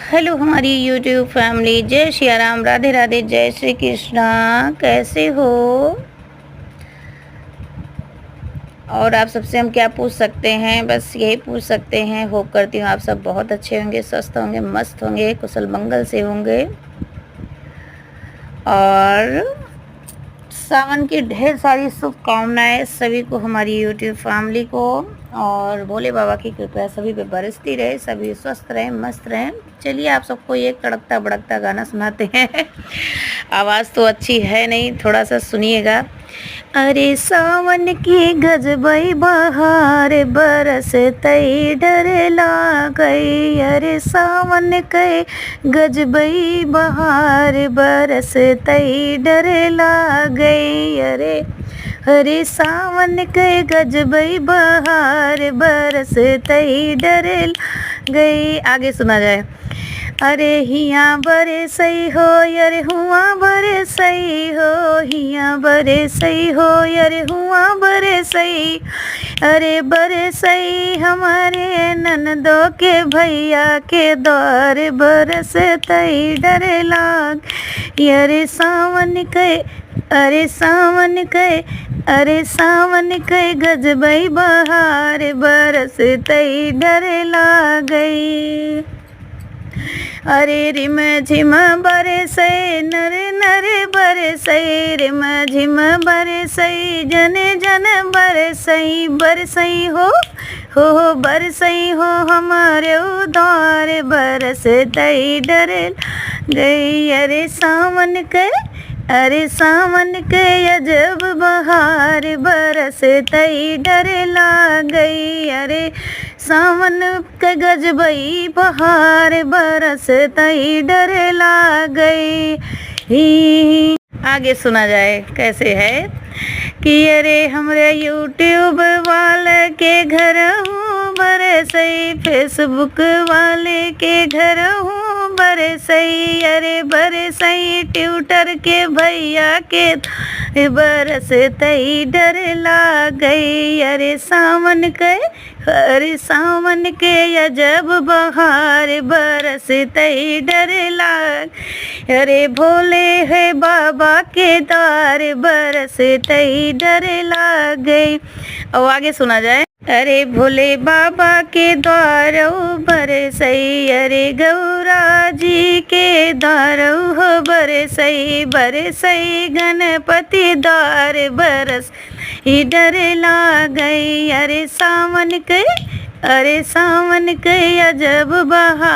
Hello हमारी YouTube family, जय श्री राम, राधे राधे, जय श्री कृष्णा। कैसे हो? और आप सबसे हम क्या पूछ सकते हैं? बस यही पूछ सकते हैं। होप करती हूँ आप सब बहुत अच्छे होंगे, स्वस्थ होंगे, मस्त होंगे, कुशल मंगल से होंगे। और सावन की ढेर सारी शुभकामनाएं सभी को, हमारी यूट्यूब फैमिली को। और भोले बाबा की कृपया सभी पे बरसती रहे, सभी स्वस्थ रहें, मस्त रहें। चलिए आप सबको एक तड़कता भड़कता गाना सुनाते हैं। आवाज़ तो अच्छी है नहीं, थोड़ा सा सुनिएगा। अरे सावन की गजबई बहार बरसतई डर लागई। अरे सावन के गजबई बहार बरसतई डर लागई। अरे सावन के गजबई बहार बरसतई डर गई। आगे सुना जाए। अरे हिया बरे सही हो, अरे हुआ बरे सही हो, हिया बरे सही हो, अरे हुआ बरे सही। अरे बरे सही हमारे ननदो के भैया के द्वार बरस तई डरे लाग। अरे सावन के, अरे सावन के, अरे सावन के गजबई बहार बरस तई डरे लागई। अरे रिम झिम बरसे नरे नरे बरसे, रिम झिम बरसे जने जन बरसई। बरसई हो बरसई हो हमारे उदार बरस तई डर गई। अरे सावन के, अरे सावन के अजब बहार बरस तई डर लागई। अरे सावन के गजबई बहार बरस तई डर लागई। आगे सुना जाए कैसे है कि अरे हमरे यूट्यूब वाले के घर हूँ बरसई, फेसबुक वाले के घर हूँ बरसई। अरे बरसई ट्विटर के भैया के बरस तई डर लागई। अरे सावन के, अरे सावन के अजब बहार बरस तई डर लाग। अरे भोले है बाबा के द्वार बरस तई डर लाग गई। और आगे सुना जाए। अरे भोले बाबा के द्वार बरसई, अरे गौरा जी के द्वार हो बरसई। बरसई गणपति द्वार बरस डर लागई। अरे सावन के, अरे सावन के अजब बहार।